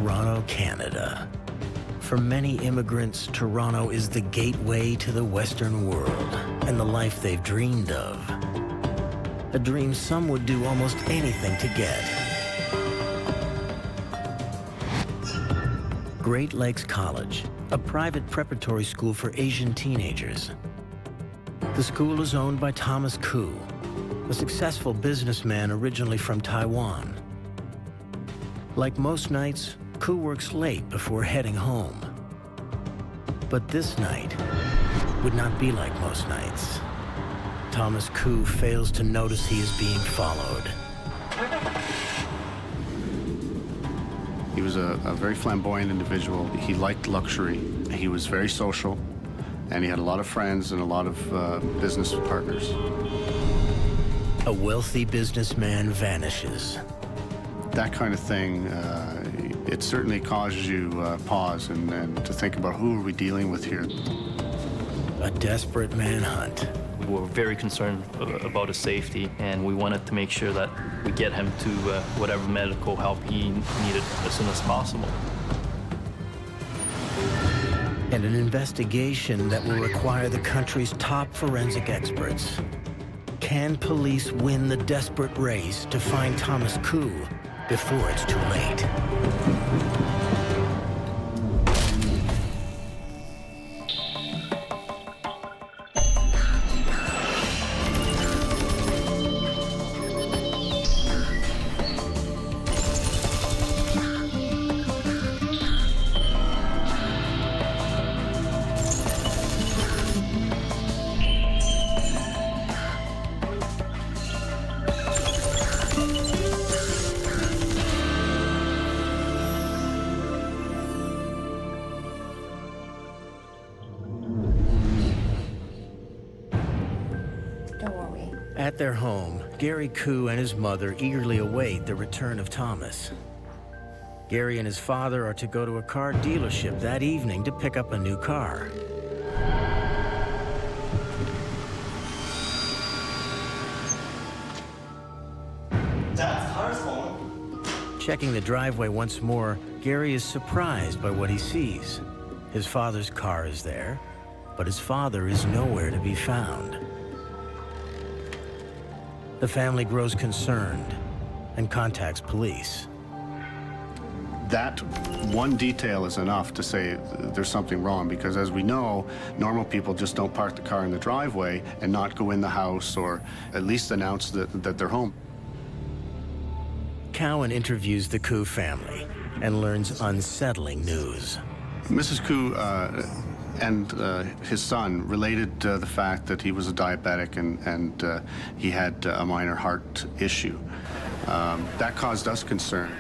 Toronto, Canada. For many immigrants, Toronto is the gateway to the Western world and the life they've dreamed of. A dream some would do almost anything to get. Great Lakes College, a private preparatory school for Asian teenagers. The school is owned by Thomas Koo, a successful businessman originally from Taiwan. Like most nights, Koo works late before heading home. But this night would not be like most nights. Thomas Koo fails to notice he is being followed. He was a very flamboyant individual. He liked luxury. He was very social, and he had a lot of friends and a lot of business partners. A wealthy businessman vanishes. That kind of thing, it certainly causes you pause and to think about who are we dealing with here. A desperate manhunt. We were very concerned about his safety, and we wanted to make sure that we get him to whatever medical help he needed as soon as possible. And an investigation that will require the country's top forensic experts. Can police win the desperate race to find Thomas Koo before it's too late? At their home, Gary Koo and his mother eagerly await the return of Thomas. Gary and his father are to go to a car dealership that evening to pick up a new car. Checking the driveway once more, Gary is surprised by what he sees. His father's car is there, but his father is nowhere to be found. The family grows concerned and contacts police. That one detail is enough to say there's something wrong, because as we know, normal people just don't park the car in the driveway and not go in the house or at least announce that they're home. Cowan interviews the Koo family and learns unsettling news. Mrs. Koo and his son related the fact that he was a diabetic and he had a minor heart issue. That caused us concern.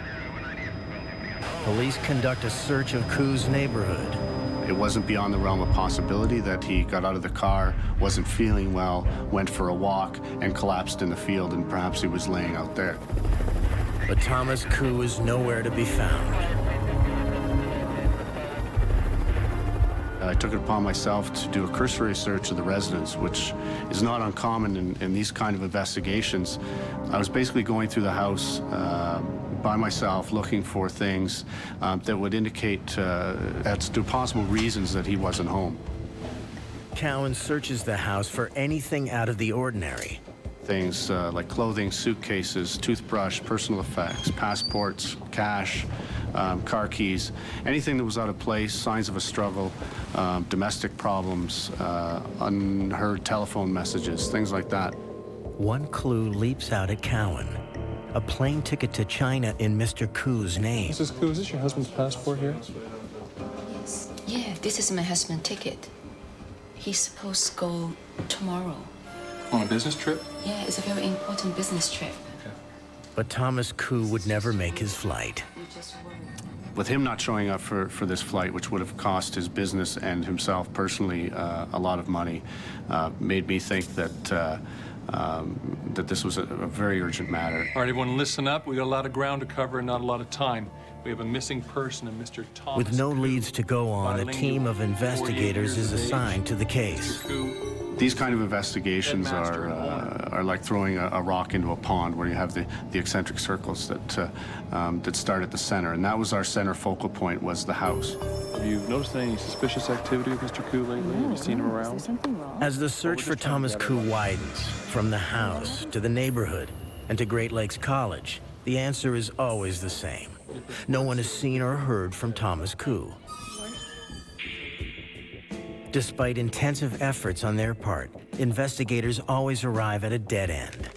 Police conduct a search of Koo's neighborhood. It wasn't beyond the realm of possibility that he got out of the car, wasn't feeling well, went for a walk, and collapsed in the field, and perhaps he was laying out there. But Thomas Koo is nowhere to be found. I took it upon myself to do a cursory search of the residence, which is not uncommon in these kind of investigations. I was basically going through the house by myself, looking for things that would indicate as to possible reasons that he wasn't home. Cowan searches the house for anything out of the ordinary. Things like clothing, suitcases, toothbrush, personal effects, passports, cash, car keys, anything that was out of place, signs of a struggle, domestic problems, unheard telephone messages, things like that. One clue leaps out at Cowan. A plane ticket to China in Mr. Koo's name. Mrs. Koo, is this your husband's passport here? Yes. Yeah, this is my husband's ticket. He's supposed to go tomorrow. On a business trip? Yeah, it's a very important business trip. Okay. But Thomas Koo would never make his flight. We just worried. With him not showing up for this flight, which would have cost his business and himself personally a lot of money, made me think that that this was a very urgent matter. All right, everyone listen up. We got a lot of ground to cover and not a lot of time. We have a missing person, and Mr. Thomas With no Koo, leads to go on, a team of investigators is assigned to the case. These kind of investigations are are like throwing a rock into a pond where you have the eccentric circles that start at the center. And that was our center focal point, was the house. Have you noticed any suspicious activity with Mr. Koo lately? Have you seen him around? Something wrong? As the search for Thomas Koo widens, from the house to the neighborhood and to Great Lakes College, the answer is always the same. No one has seen or heard from Thomas Koo. Despite intensive efforts on their part, investigators always arrive at a dead end.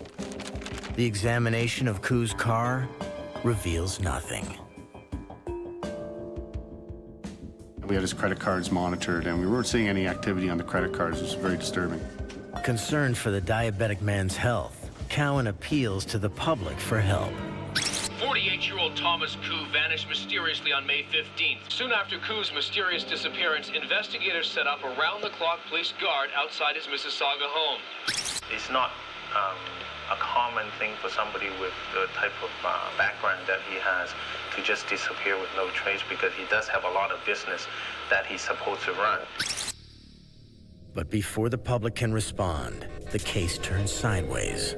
The examination of Koo's car reveals nothing. We had his credit cards monitored, and we weren't seeing any activity on the credit cards. It was very disturbing. Concerned for the diabetic man's health, Cowan appeals to the public for help. 48-year-old Thomas Koo vanished mysteriously on May 15th. Soon after Koo's mysterious disappearance, investigators set up a round-the-clock police guard outside his Mississauga home. It's not a common thing for somebody with the type of background that he has to just disappear with no trace, because he does have a lot of business that he's supposed to run. But before the public can respond, the case turns sideways.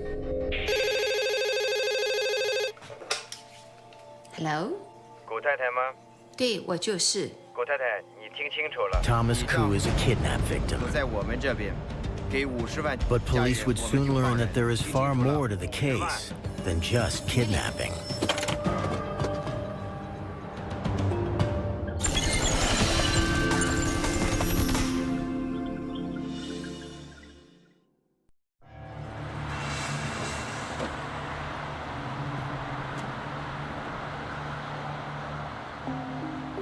Hello? 狗太太吗？对，我就是。狗太太，你听清楚了。 Thomas Koo is a kidnap victim. 不在我们这边，给50万。 But police would soon learn that there is far more to the case than just kidnapping.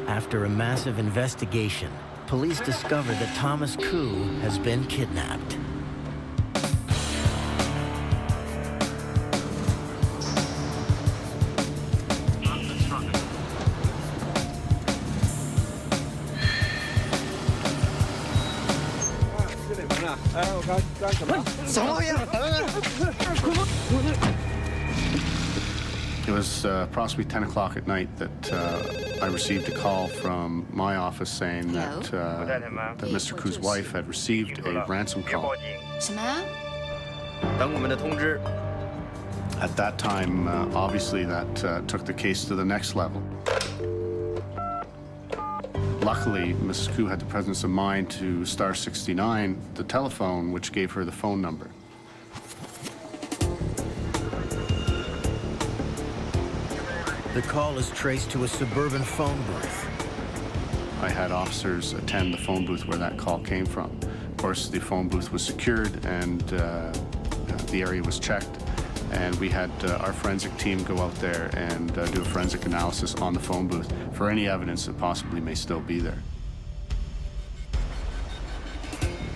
After a massive investigation, police discover that Thomas Koo has been kidnapped. It was approximately 10 o'clock at night that I received a call from my office saying that Mr. Koo's wife had received a ransom call. 什么？等我们的通知。 At that time, obviously, that took the case to the next level. Luckily, Mrs. Koo had the presence of mind to star 69, the telephone, which gave her the phone number. The call is traced to a suburban phone booth. I had officers attend the phone booth where that call came from. Of course, the phone booth was secured and the area was checked. And we had our forensic team go out there and do a forensic analysis on the phone booth for any evidence that possibly may still be there.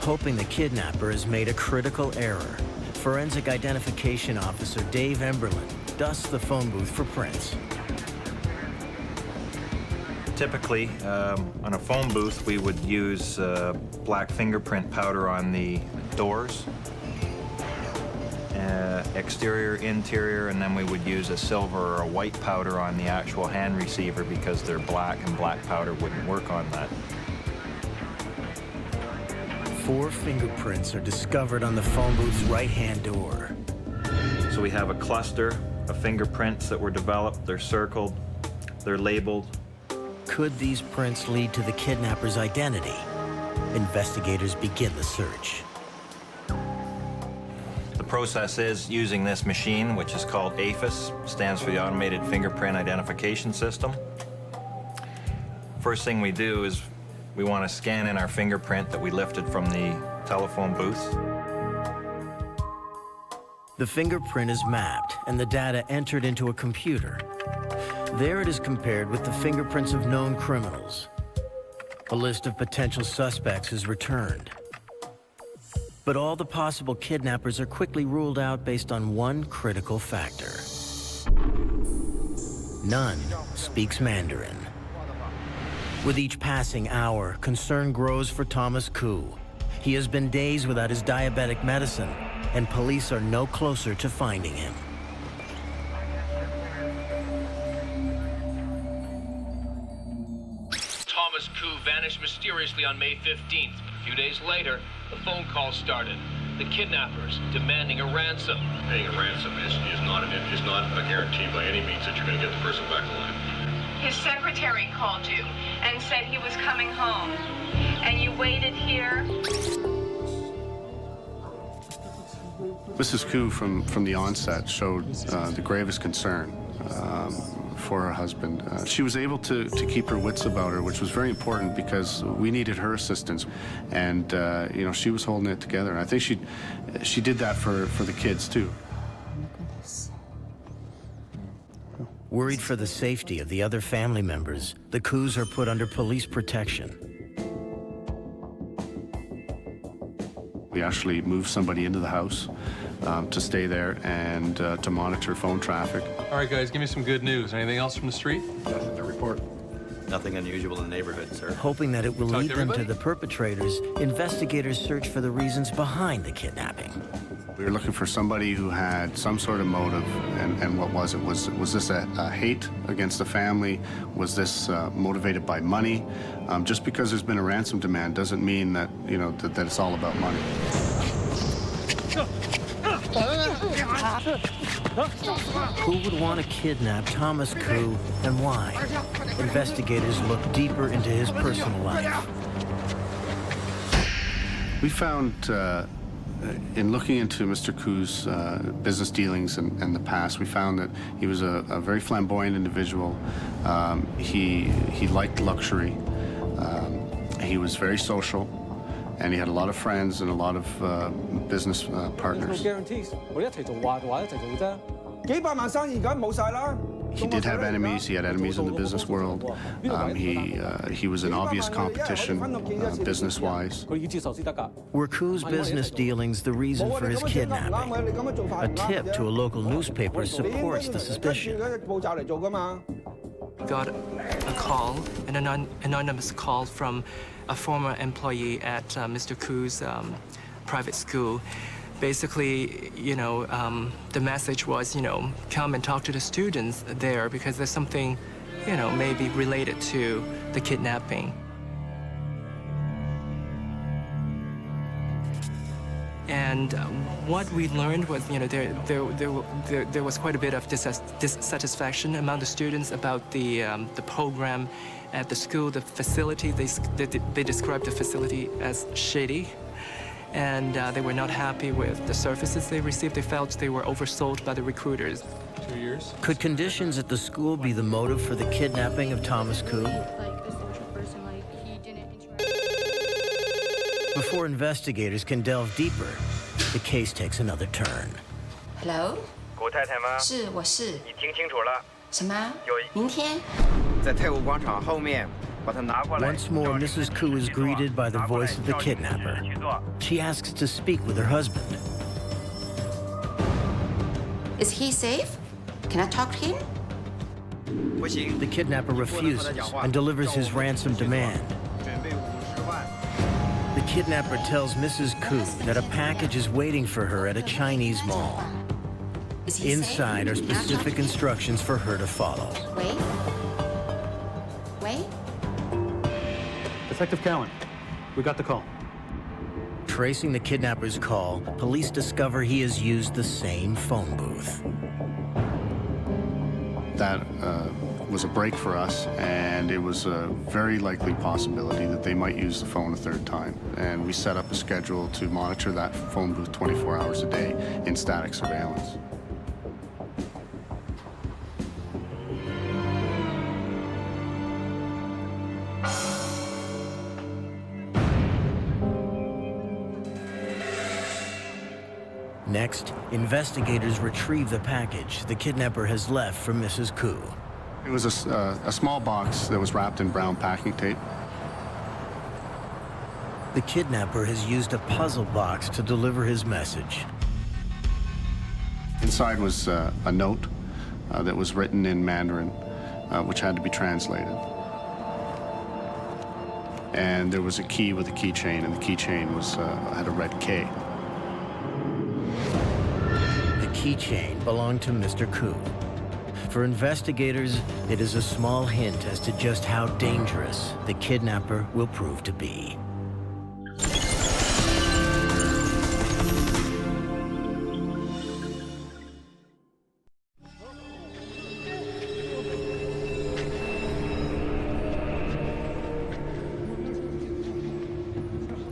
Hoping the kidnapper has made a critical error, forensic identification officer Dave Emberlin dusts the phone booth for prints. Typically, on a phone booth, we would use black fingerprint powder on the doors, exterior, interior, and then we would use a silver or a white powder on the actual hand receiver because they're black and black powder wouldn't work on that. 4 fingerprints are discovered on the phone booth's right-hand door. So we have a cluster of fingerprints that were developed. They're circled, they're labeled. Could these prints lead to the kidnapper's identity? Investigators begin the search. The process is using this machine, which is called AFIS, stands for the Automated Fingerprint Identification System. First thing we do is we want to scan in our fingerprint that we lifted from the telephone booth. The fingerprint is mapped and the data entered into a computer. There it is compared with the fingerprints of known criminals. A list of potential suspects is returned. But all the possible kidnappers are quickly ruled out based on one critical factor. None speaks Mandarin. With each passing hour, concern grows for Thomas Koo. He has been days without his diabetic medicine, and police are no closer to finding him. Thomas Koo vanished mysteriously on May 15th. A few days later, the phone call started. the kidnappers, demanding a ransom. Paying a ransom is not a guarantee by any means that you're going to get the person back alive. His secretary called you and said he was coming home, and you waited here. Mrs. Koo, from the onset, showed the gravest concern for her husband. She was able to keep her wits about her, which was very important because we needed her assistance, and you know, she was holding it together. And I think she did that for the kids too. Worried for the safety of the other family members, the Koos are put under police protection. We actually moved somebody into the house to stay there and to monitor phone traffic. All right, guys, give me some good news. Anything else from the street? Nothing to report. Nothing unusual in the neighborhood, sir. Hoping that it will Talk to lead them to everybody? the perpetrators, investigators search for the reasons behind the kidnapping. We were looking for somebody who had some sort of motive, and what was it? Was this a hate against the family? Was this motivated by money? Just because there's been a ransom demand doesn't mean that, you know, that it's all about money. Who would want to kidnap Thomas Koo and why? Investigators look deeper into his personal life. We found, in looking into Mr. Koo's business dealings and the past, we found that he was a very flamboyant individual. He liked luxury. He was very social, and he had a lot of friends and a lot of business partners. He did have enemies. He had enemies in the business world. He was an obvious competition business-wise. Were Koo's business dealings the reason for his kidnapping? A tip to a local newspaper supports the suspicion. Got a call, an anonymous call from a former employee at Mr. Koo's private school. Basically, you know, the message was, you know, come and talk to the students there because there's something, you know, maybe related to the kidnapping. And what we learned was, you know, there was quite a bit of dissatisfaction among the students about the program at the school, the facility. They described the facility as shady. And they were not happy with the services they received. They felt they were oversold by the recruiters. 2 years. Could conditions at the school be the motive for the kidnapping of Thomas Koo? Before investigators can delve deeper, the case takes another turn. Hello? 古太太吗？是，我是。你听清楚了，什么？明天？在太古广场后面，把它拿过来。 Once more, Mrs. Koo is greeted by the voice of the kidnapper. She asks to speak with her husband. Is he safe? Can I talk to him? 不行。 The kidnapper refuses and delivers his ransom demand. 准备50万。 The kidnapper tells Mrs. Koo that a package is waiting for her at a Chinese mall. Is he Inside are safe? specific instructions for her to follow. Wait. Wait. Detective Cowan, we got the call. Tracing the kidnapper's call, police discover he has used the same phone booth. That was a break for us, and it was a very likely possibility that they might use the phone a third time. And we set up a schedule to monitor that phone booth 24 hours a day in static surveillance. Next, investigators retrieve the package the kidnapper has left for Mrs. Koo. It was a small box that was wrapped in brown packing tape. The kidnapper has used a puzzle box to deliver his message. Inside was a note that was written in Mandarin, which had to be translated. And there was a key with a keychain, and the keychain had a red K. The keychain belonged to Mr. Koo. For investigators, it is a small hint as to just how dangerous the kidnapper will prove to be.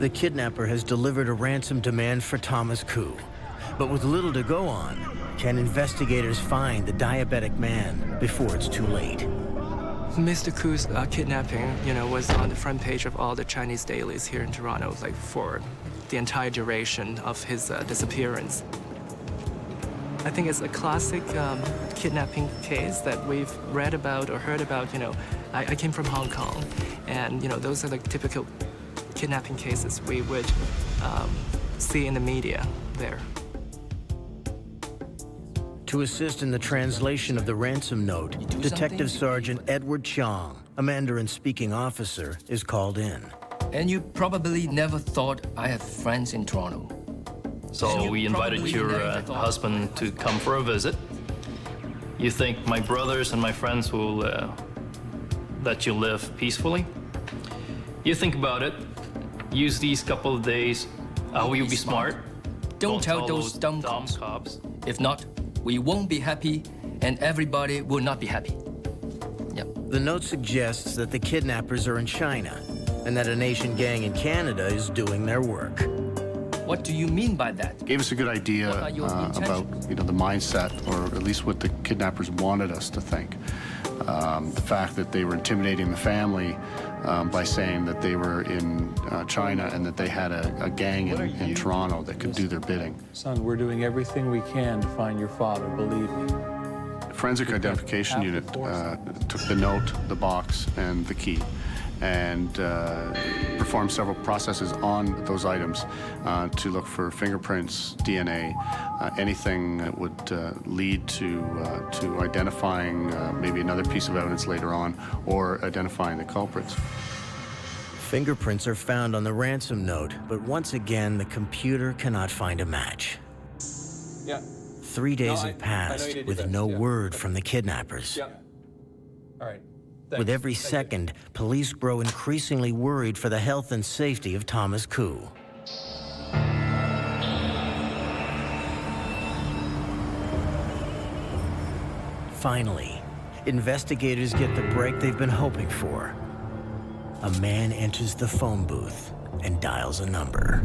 The kidnapper has delivered a ransom demand for Thomas Koo. But with little to go on, can investigators find the diabetic man before it's too late? Mr. Koo's kidnapping, was on the front page of all the Chinese dailies here in Toronto, like for the entire duration of his disappearance. I think it's a classic kidnapping case that we've read about or heard about. I came from Hong Kong, and those are the typical kidnapping cases we would see in the media there. To assist in the translation of the ransom note, Detective Sergeant Edward Chong, a Mandarin-speaking officer, is called in. And you probably never thought I have friends in Toronto. So we invited your husband to come for a visit. You think my brothers and my friends will let you live peacefully? You think about it. Use these couple of days. Will you be smart? Don't tell those dumb cops. If not, we won't be happy, and everybody will not be happy. Yep. The note suggests that the kidnappers are in China, and that an Asian gang in Canada is doing their work. What do you mean by that? Gave us a good idea about the mindset, or at least what the kidnappers wanted us to think. The fact that they were intimidating the family by saying that they were in China and that they had a gang in Toronto that could do their bidding. Son, we're doing everything we can to find your father, believe me. The Forensic Identification Unit took the note, the box, and the key, and performed several processes on those items to look for fingerprints, DNA, anything that would lead to identifying maybe another piece of evidence later on, or identifying the culprits. Fingerprints are found on the ransom note, but once again, the computer cannot find a match. Yeah. 3 days have passed with no word from the kidnappers. Yeah. All right. With every second, police grow increasingly worried for the health and safety of Thomas Koo. Finally, investigators get the break they've been hoping for. A man enters the phone booth and dials a number.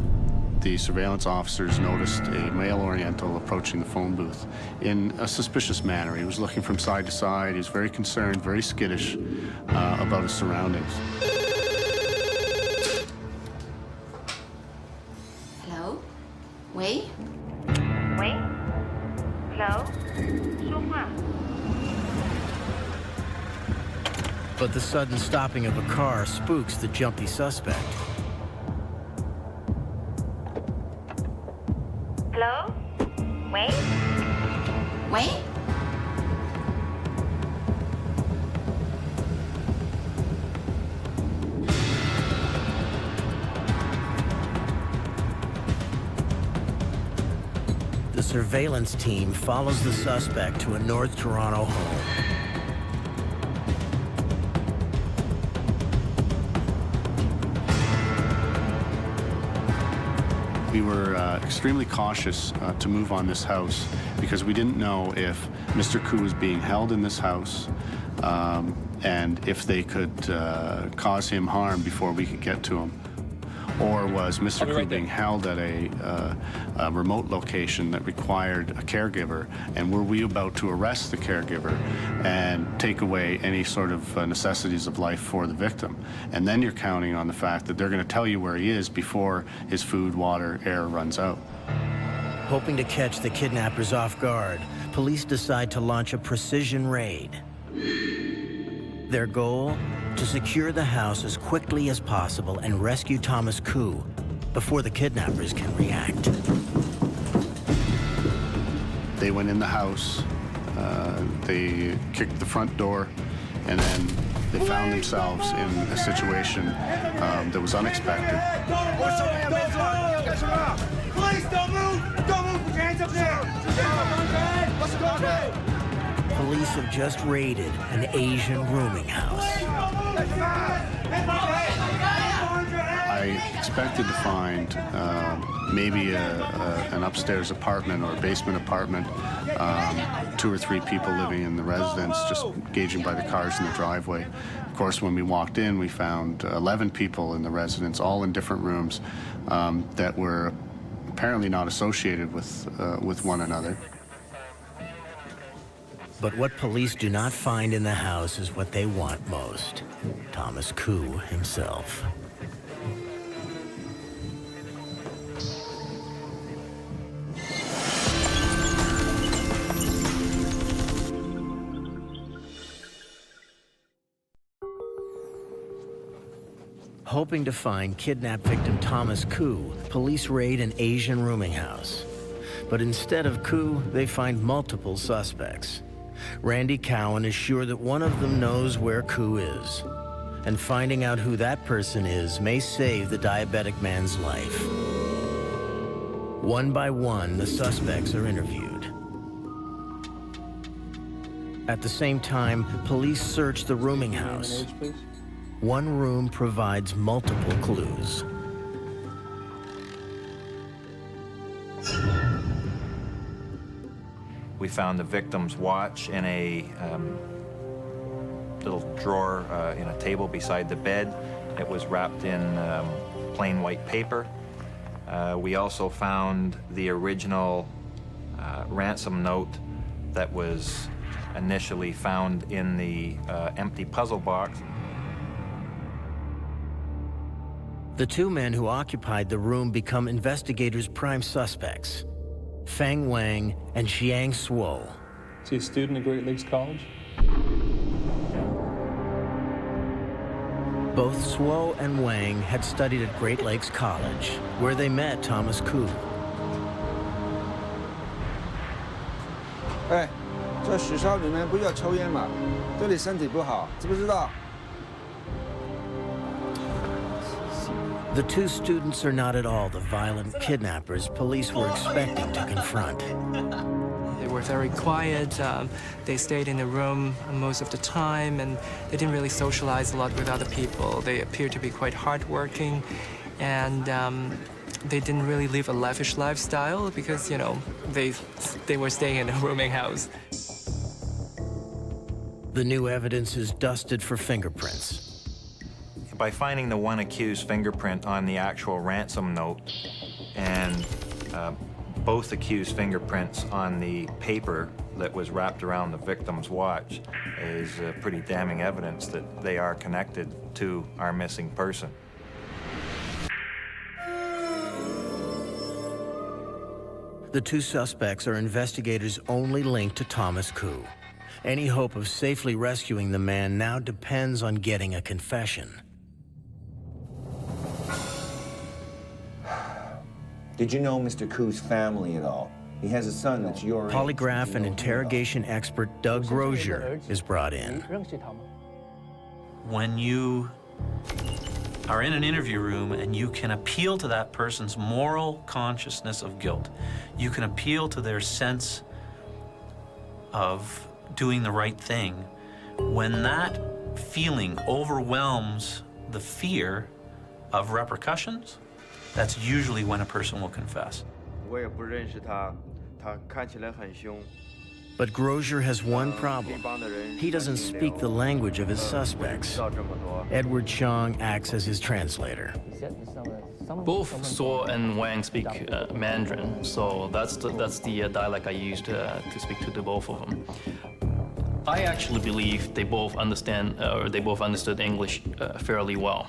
The surveillance officers noticed a male Oriental approaching the phone booth in a suspicious manner. He was looking from side to side. He was very concerned, very skittish about his surroundings. Hello? Wei? Wei? Hello? 说话. But the sudden stopping of a car spooks the jumpy suspect. Hello? Wei? Wei? The surveillance team follows the suspect to a North Toronto home. We were extremely cautious to move on this house because we didn't know if Mr. Koo was being held in this house and if they could cause him harm before we could get to him. Or was Mr. Koo being held at a remote location that required a caregiver, and were we about to arrest the caregiver and take away any sort of necessities of life for the victim? And then you're counting on the fact that they're going to tell you where he is before his food, water, air runs out. Hoping to catch the kidnappers off guard, police decide to launch a precision raid. Their goal? To secure the house as quickly as possible and rescue Thomas Koo before the kidnappers can react. They went in the house, they kicked the front door, and then they found themselves in a situation that was unexpected. Please don't move! Don't move! Put your hands up there! Police have just raided an Asian rooming house. I I expected to find maybe an upstairs apartment or a basement apartment, 2 or 3 people living in the residence, just gauging by the cars in the driveway. Of course, when we walked in, we found 11 people in the residence, all in different rooms that were apparently not associated with one another. But what police do not find in the house is what they want most: Thomas Koo himself. Hoping to find kidnapped victim Thomas Koo, police raid an Asian rooming house. But instead of Koo, they find multiple suspects. Randy Cowan is sure that one of them knows where Koo is. And finding out who that person is may save the diabetic man's life. One by one, the suspects are interviewed. At the same time, police search the rooming house. One room provides multiple clues. We found the victim's watch in a little drawer in a table beside the bed. It was wrapped in plain white paper. We also found the original ransom note that was initially found in the empty puzzle box. The 2 men who occupied the room become investigators' prime suspects: Feng Wang and Xiang Suo. Is he a student at Great Lakes College? Both Suo and Wang had studied at Great Lakes College, where they met Thomas Koo. 哎，在学校里面不要抽烟嘛，对你身体不好，知不知道？ The 2 students are not at all the violent kidnappers police were expecting to confront. They were very quiet. They stayed in the room most of the time, and they didn't really socialize a lot with other people. They appeared to be quite hardworking, and they didn't really live a lavish lifestyle because, you know, they were staying in a rooming house. The new evidence is dusted for fingerprints. By finding the one accused fingerprint on the actual ransom note and both accused fingerprints on the paper that was wrapped around the victim's watch is pretty damning evidence that they are connected to our missing person. The 2 suspects are investigators' only link to Thomas Koo. Any hope of safely rescuing the man now depends on getting a confession. Did you know Mr. Koo's family at all? He has a son that's your age. Polygraph and interrogation expert Doug Grozier is brought in. When you are in an interview room and you can appeal to that person's moral consciousness of guilt, you can appeal to their sense of doing the right thing, when that feeling overwhelms the fear of repercussions, that's usually when a person will confess. But Grozier has one problem. He doesn't speak the language of his suspects. Edward Chong acts as his translator. Both Suo and Wang speak Mandarin, so that's the dialect I used to speak to the both of them. I actually believe they both understand, or they both understood English fairly well.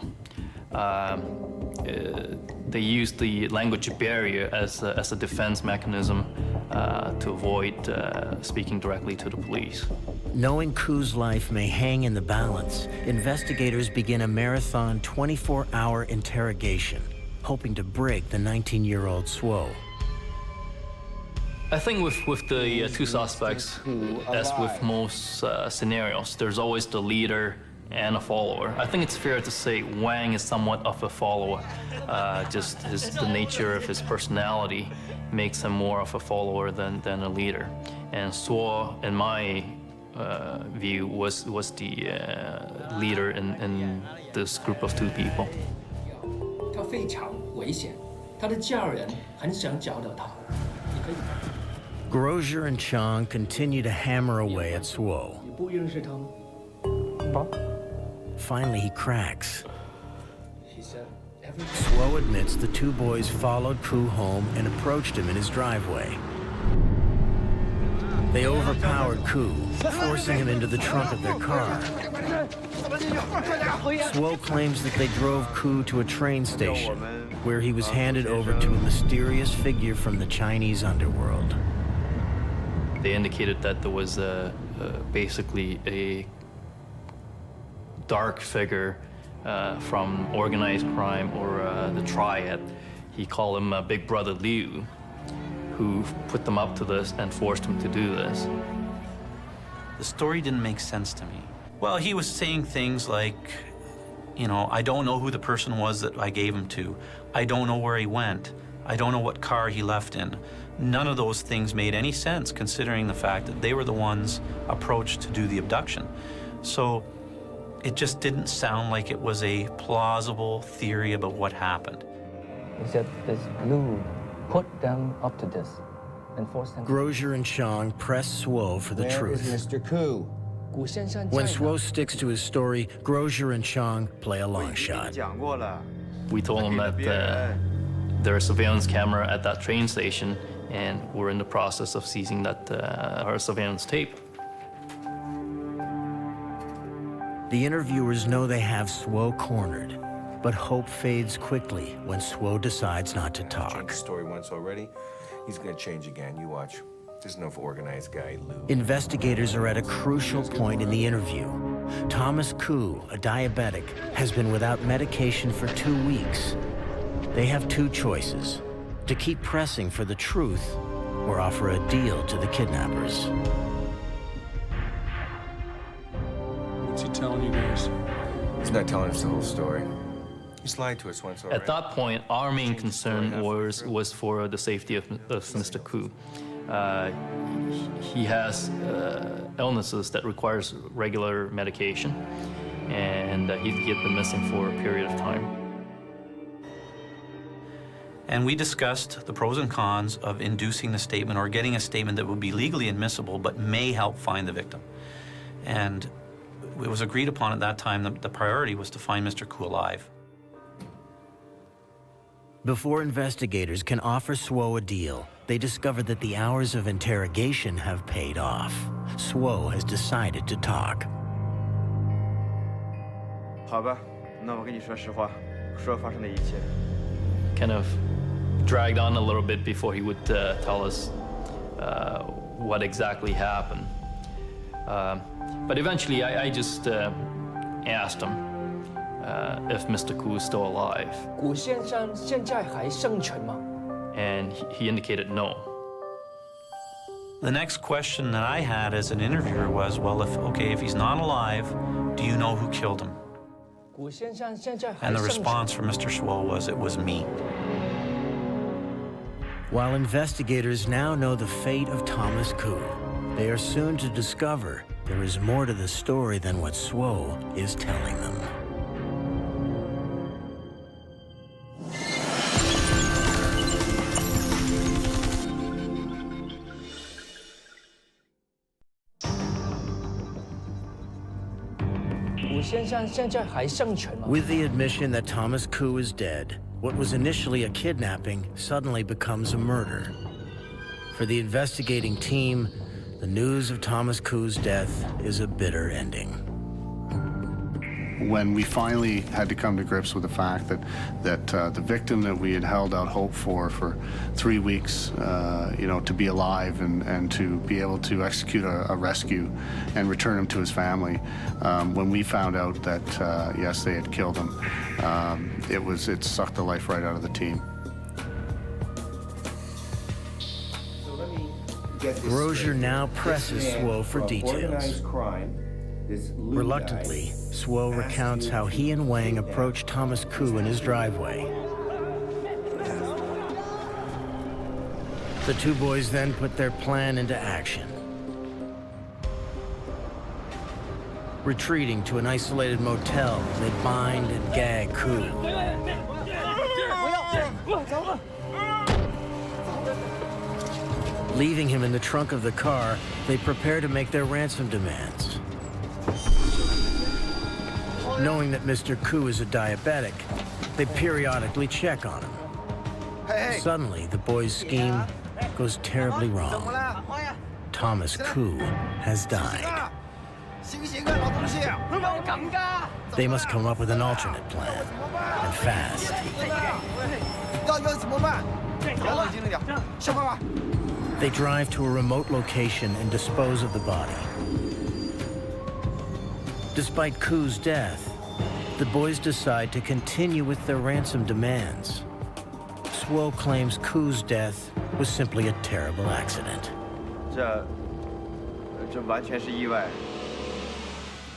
They use the language barrier as a defense mechanism to avoid speaking directly to the police. Knowing Koo's life may hang in the balance, investigators begin a marathon 24-hour interrogation, hoping to break the 19-year-old Suo. I think with the 2 suspects, as with most scenarios, there's always the leader and a follower. I think it's fair to say Wang is somewhat of a follower. Just the nature of his personality makes him more of a follower than a leader. And Suo, in my view, was the leader in this group of 2 people. 他非常危险，他的家人很想找到他。你可以。Grosier and Chang continue to hammer away at Swo. 你不认识他吗？ Finally, he cracks. He said Swo admits the two boys followed Koo home and approached him in his driveway. They overpowered Koo, forcing him into the trunk of their car. Swo claims that they drove Koo to a train station, where he was handed over to a mysterious figure from the Chinese underworld. They indicated that there was basically a dark figure from organized crime or the triad. He called him Big Brother Liu, who put them up to this and forced them to do this. The story didn't make sense to me. Well, he was saying things like, you know, I don't know who the person was that I gave him to. I don't know where he went. I don't know what car he left in. None of those things made any sense considering the fact that they were the ones approached to do the abduction. So it just didn't sound like it was a plausible theory about what happened. He said this Liu put them up to this and forced them. Grosier and Chang press Swo for the Where truth. is Mr. Koo? When Swo sticks to his story, Grosier and Chang play a long shot. We told him that there is surveillance camera at that train station, and we're in the process of seizing that our surveillance tape. The interviewers know they have Swo cornered, but hope fades quickly when Swo decides not to talk. The story once already, he's gonna change again. You watch. There's no organized guy, Lou. Investigators are at a crucial point in the interview. Thomas Koo, a diabetic, has been without medication for 2 weeks. They have two choices: to keep pressing for the truth or offer a deal to the kidnappers. What's he telling you guys? He's not telling us the whole story. He's lied to us once already. At that point, our main concern was for the safety of Mr. Koo. He has illnesses that requires regular medication, and he had been missing for a period of time. And we discussed the pros and cons of inducing the statement or getting a statement that would be legally admissible but may help find the victim. And it was agreed upon at that time that the priority was to find Mr. Koo alive. Before investigators can offer Swo a deal, they discover that the hours of interrogation have paid off. Swo has decided to talk. 好吧，那我跟你说实话，说发生的一切。 Kind of dragged on a little bit before he would tell us what exactly happened. But eventually, I just asked him if Mr. Koo is still alive. 古先生现在还生存吗？ And he indicated no. The next question that I had as an interviewer was, well, if he's not alive, do you know who killed him? 古先生现在还 And the 生存。 response from Mr. Swo was, it was me. While investigators now know the fate of Thomas Koo, they are soon to discover there is more to the story than what Swo is telling them. With the admission that Thomas Koo is dead, what was initially a kidnapping suddenly becomes a murder. For the investigating team, the news of Thomas Koo's death is a bitter ending. When we finally had to come to grips with the fact that the victim that we had held out hope for 3 weeks, to be alive and to be able to execute a rescue and return him to his family, when we found out that yes, they had killed him, it sucked the life right out of the team. Grosier now presses Swo for details. Reluctantly, Swo recounts how he and Wang approached Thomas Koo in his driveway. The two boys then put their plan into action. Retreating to an isolated motel, they bind and gag Koo. Leaving him in the trunk of the car, they prepare to make their ransom demands. Knowing that Mr. Koo is a diabetic, they periodically check on him. Suddenly, the boys' scheme goes terribly wrong. Thomas Koo has died. They must come up with an alternate plan, and fast. They drive to a remote location and dispose of the body. Despite Koo's death, the boys decide to continue with their ransom demands. Swo claims Koo's death was simply a terrible accident.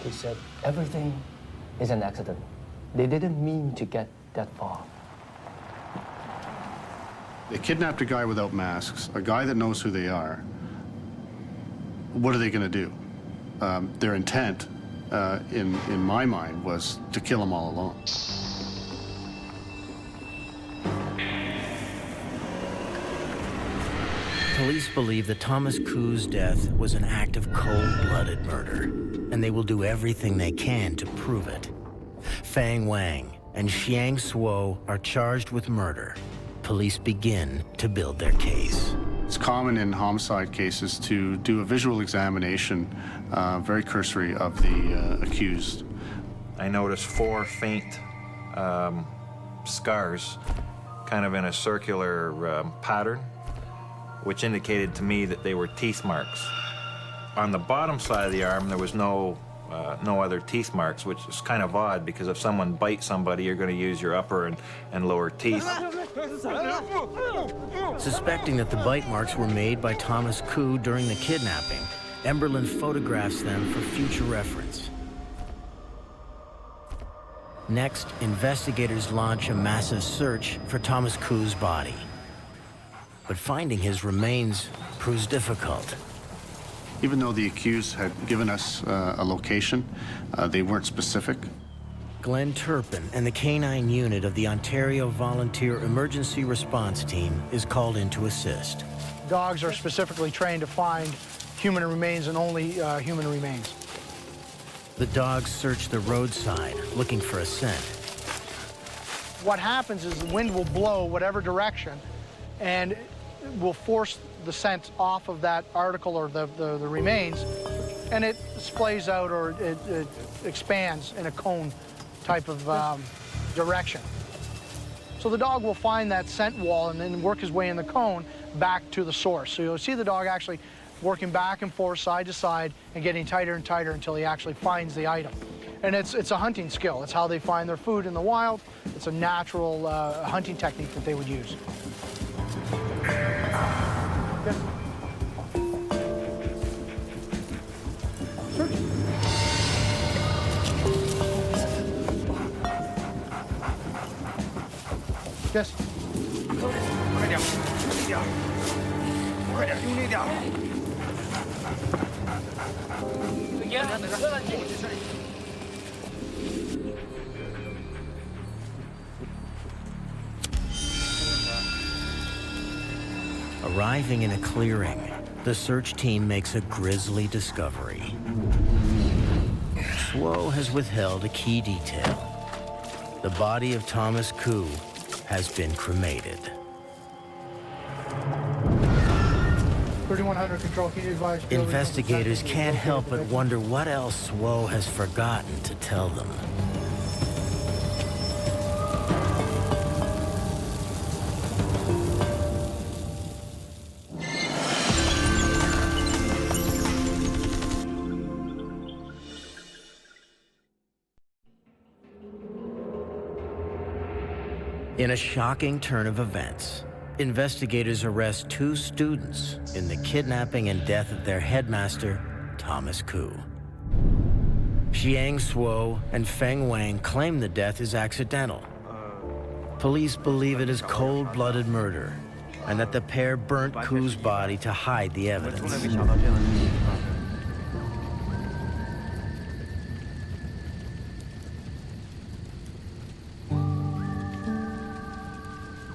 They said everything is an accident. They didn't mean to get that far. They kidnapped a guy without masks, a guy that knows who they are. What are they going to do? Their intent, in my mind, was to kill them all along. Police believe that Thomas Koo's death was an act of cold-blooded murder, and they will do everything they can to prove it. Fang Wang and Xiang Swo are charged with murder. Police begin to build their case. It's common in homicide cases to do a visual examination, very cursory, of the accused. I noticed 4 faint scars, kind of in a circular pattern, which indicated to me that they were teeth marks. On the bottom side of the arm, there was no other teeth marks, which is kind of odd, because if someone bites somebody, you're going to use your upper and lower teeth. Suspecting that the bite marks were made by Thomas Koo during the kidnapping, Emberlin photographs them for future reference. Next, investigators launch a massive search for Thomas Koo's body. But finding his remains proves difficult. Even though the accused had given us a location, they weren't specific. Glenn Turpin and the K-9 unit of the Ontario Volunteer Emergency Response Team is called in to assist. Dogs are specifically trained to find human remains and only human remains. The dogs search the roadside, looking for a scent. What happens is the wind will blow whatever direction and will force the scent off of that article or the remains, and it splays out or it expands in a cone type of direction. So the dog will find that scent wall and then work his way in the cone back to the source. So you'll see the dog actually working back and forth, side to side, and getting tighter and tighter until he actually finds the item. And it's a hunting skill. It's how they find their food in the wild. It's a natural hunting technique that they would use. Yes. Search. Yes. 快点，用力点，快点，用力点。Arriving in a clearing, the search team makes a grisly discovery. Swo has withheld a key detail. The body of Thomas Koo has been cremated. 3100 control, can you advise? Investigators can't help but wonder what else Swo has forgotten to tell them. In a shocking turn of events, investigators arrest 2 students in the kidnapping and death of their headmaster, Thomas Koo. Xiang Swo and Feng Wang claim the death is accidental. Police believe it is cold-blooded murder and that the pair burnt Koo's body to hide the evidence.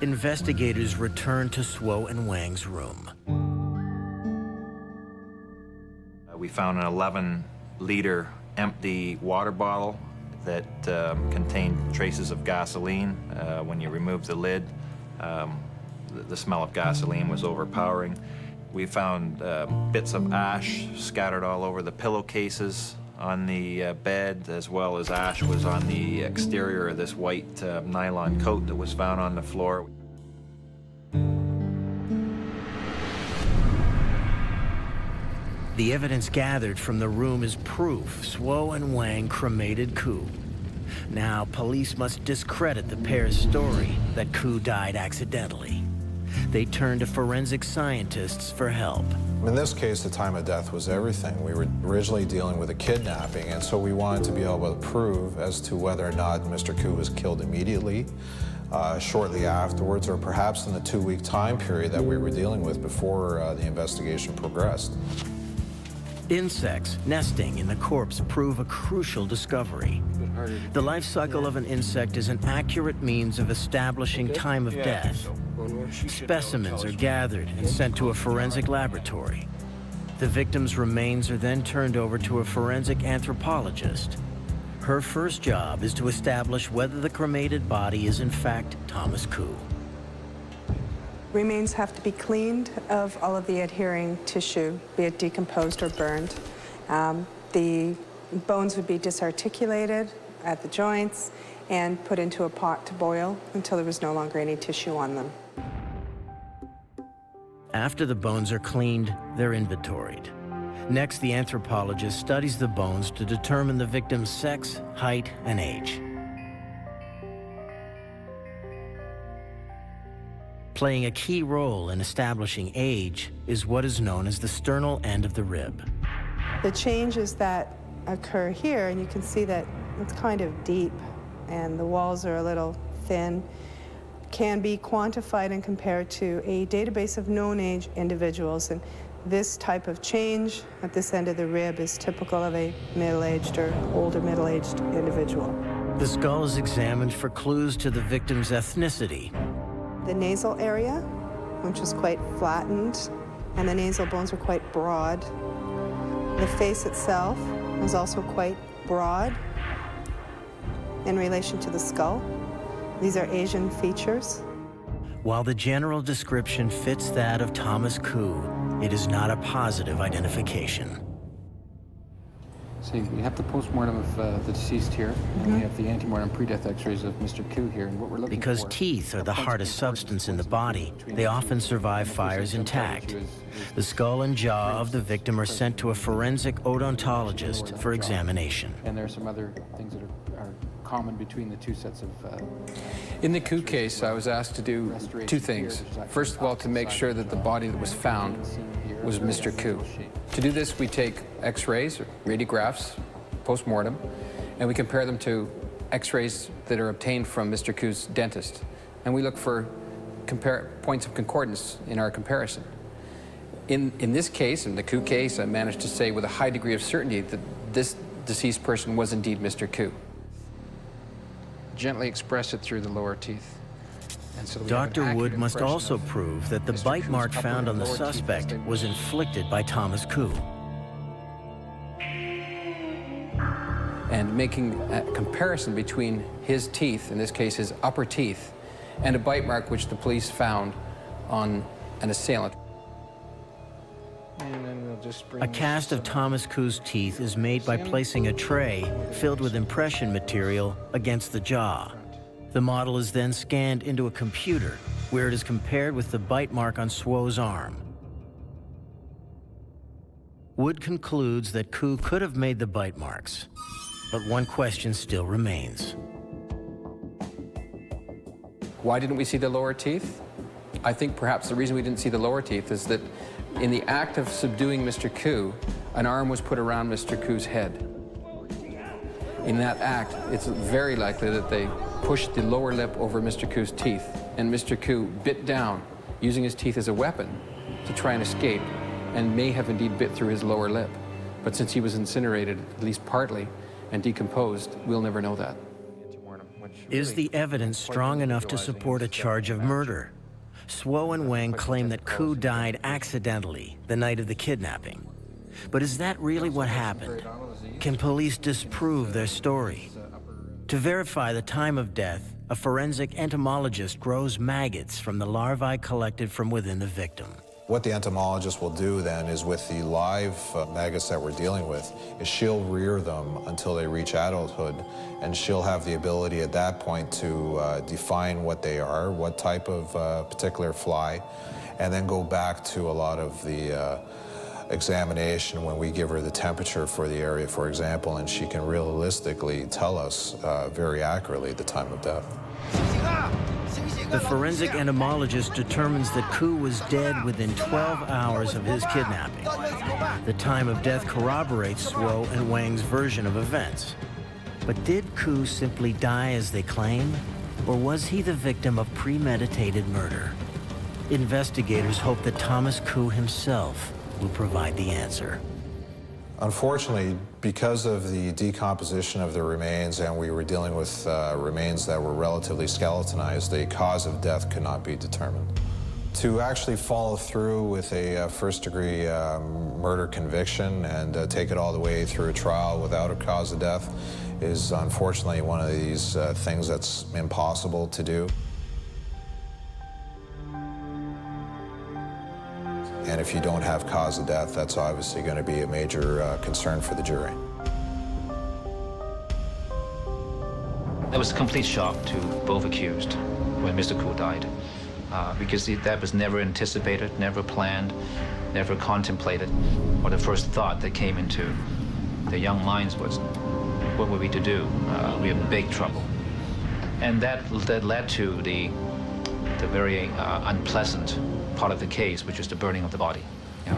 investigators return to Swo and Wang's room. We found an 11-liter empty water bottle that contained traces of gasoline. When you removed the lid, the smell of gasoline was overpowering. We found bits of ash scattered all over the pillowcases on the bed, as well as ash was on the exterior of this white nylon coat that was found on the floor. The evidence gathered from the room is proof Swo and Wang cremated Koo. Now, police must discredit the pair's story that Koo died accidentally. They turn to forensic scientists for help. In this case, the time of death was everything. We were originally dealing with a kidnapping, and so we wanted to be able to prove as to whether or not Mr. Koo was killed immediately, shortly afterwards, or perhaps in the 2-week time period that we were dealing with before the investigation progressed. Insects nesting in the corpse prove a crucial discovery. The life cycle of an insect is an accurate means of establishing time of death. Specimens are gathered and sent to a forensic laboratory. The victim's remains are then turned over to a forensic anthropologist. Her first job is to establish whether the cremated body is in fact Thomas Koo. Remains have to be cleaned of all of the adhering tissue, be it decomposed or burned. The bones would be disarticulated at the joints and put into a pot to boil until there was no longer any tissue on them. After the bones are cleaned, they're inventoried. Next, the anthropologist studies the bones to determine the victim's sex, height, and age. Playing a key role in establishing age is what is known as the sternal end of the rib. The changes that occur here, and you can see that it's kind of deep and the walls are a little thin, can be quantified and compared to a database of known age individuals. And this type of change at this end of the rib is typical of a middle-aged or older middle-aged individual. The skull is examined for clues to the victim's ethnicity. The nasal area, which is quite flattened, and the nasal bones are quite broad. The face itself is also quite broad in relation to the skull. These are Asian features. While the general description fits that of Thomas Koo, it is not a positive identification. So we have the postmortem of the deceased here, and we have the antemortem pre-death x-rays of Mr. Koo here, and what we're looking Because for... teeth are the hardest substance in the body, they often survive fires intact. The skull and jaw of the victim are sent to a forensic odontologist for examination. And there are some other things that are common between the two sets of... In the Koo case, I was asked to do two things. First of all, to make sure that the body that was found was Mr. Koo. To do this, we take x-rays, radiographs, post-mortem, and we compare them to x-rays that are obtained from Mr. Koo's dentist. And we look for points of concordance in our comparison. In this case, in the Koo case, I managed to say with a high degree of certainty that this deceased person was indeed Mr. Koo. Gently express it through the lower teeth. And so Dr. Wood must also prove that the bite mark found on the suspect was inflicted by Thomas Koo. And making a comparison between his teeth, in this case his upper teeth, and a bite mark which the police found on an assailant. A cast of Thomas Koo's teeth is made by placing a tray filled with impression material against the jaw. The model is then scanned into a computer, where it is compared with the bite mark on Swo's arm. Wood concludes that Koo could have made the bite marks, but one question still remains. Why didn't we see the lower teeth? I think perhaps the reason we didn't see the lower teeth is that in the act of subduing Mr. Koo, an arm was put around Mr. Koo's head. In that act, it's very likely that they pushed the lower lip over Mr. Koo's teeth, and Mr. Koo bit down, using his teeth as a weapon to try and escape, and may have indeed bit through his lower lip. But since he was incinerated, at least partly, and decomposed, we'll never know that. Is the evidence strong enough to support a charge of murder? Suo and Wang claim that Koo died accidentally the night of the kidnapping. But is that really what happened? Can police disprove their story? To verify the time of death, a forensic entomologist grows maggots from the larvae collected from within the victim. What the entomologist will do then is, with the live maggots that we're dealing with, is she'll rear them until they reach adulthood, and she'll have the ability at that point to define what they are, what type of particular fly, and then go back to a lot of the examination when we give her the temperature for the area, for example, and she can realistically tell us very accurately the time of death. The forensic entomologist determines that Koo was dead within 12 hours of his kidnapping. The time of death corroborates Suo and Wang's version of events. But did Koo simply die as they claim, or was he the victim of premeditated murder? Investigators hope that Thomas Koo himself will provide the answer. Unfortunately, because of the decomposition of the remains, and we were dealing with remains that were relatively skeletonized, the cause of death could not be determined. To actually follow through with a first-degree murder conviction and take it all the way through a trial without a cause of death is unfortunately one of these things that's impossible to do. And if you don't have cause of death, that's obviously going to be a major concern for the jury. It was a complete shock to both accused when Mr. Koo died, because that was never anticipated, never planned, never contemplated, or the first thought that came into their young minds was, what were we to do? We are in big trouble. And that led to the very unpleasant part of the case, which is the burning of the body. Yeah.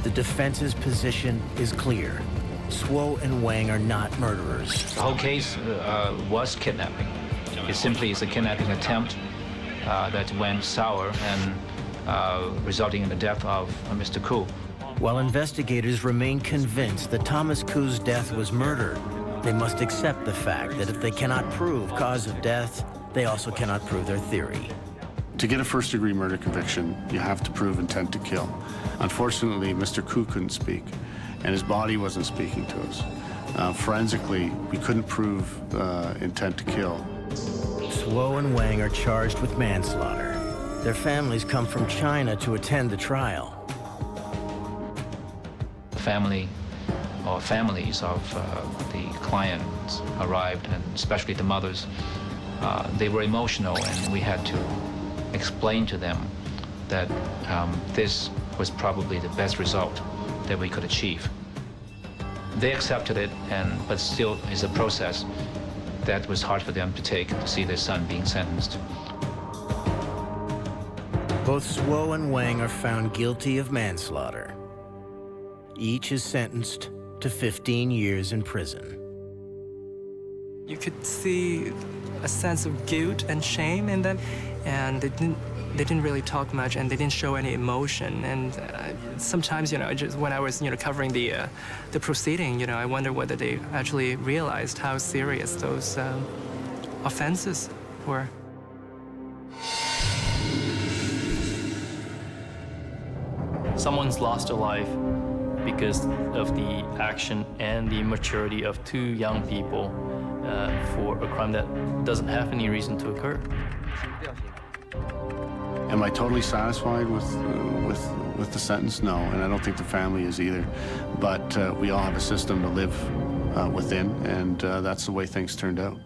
The defense's position is clear. Suo and Wang are not murderers. The whole case was kidnapping. It simply is a kidnapping attempt that went sour and resulting in the death of Mr. Koo. While investigators remain convinced that Thomas Koo's death was murder, they must accept the fact that if they cannot prove cause of death, they also cannot prove their theory. To get a first-degree murder conviction, you have to prove intent to kill. Unfortunately, Mr. Koo couldn't speak, and his body wasn't speaking to us. Forensically, we couldn't prove intent to kill. Suo and Wang are charged with manslaughter. Their families come from China to attend the trial. Family or families of the clients arrived, and especially the mothers. They were emotional, and we had to explain to them that this was probably the best result that we could achieve. They accepted it, but still it's a process that was hard for them to take, to see their son being sentenced. Both Suo and Wang are found guilty of manslaughter. Each is sentenced to 15 years in prison. You could see a sense of guilt and shame in them, and they didn't really talk much, and they didn't show any emotion. And sometimes, just when I was, covering the proceeding, I wonder whether they actually realized how serious those offenses were. Someone's lost their life because of the action and the immaturity of two young people for a crime that doesn't have any reason to occur. Am I totally satisfied with the sentence? No, and I don't think the family is either. But we all have a system to live within, and that's the way things turned out.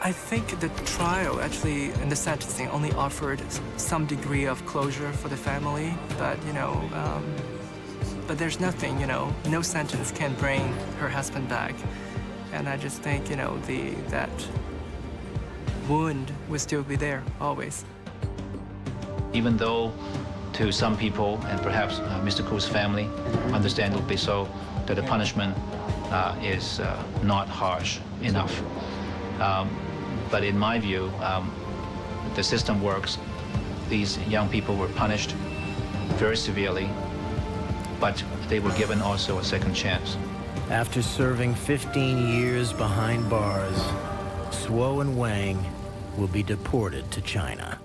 I think the trial actually, and the sentencing, only offered some degree of closure for the family, but but there's nothing, no sentence can bring her husband back, and I just think, that wound will still be there always. Even though to some people, and perhaps Mr. Koo's family, understandably so, that the punishment is not harsh enough. But in my view, the system works. These young people were punished very severely, but they were given also a second chance. After serving 15 years behind bars, Suo and Wang will be deported to China.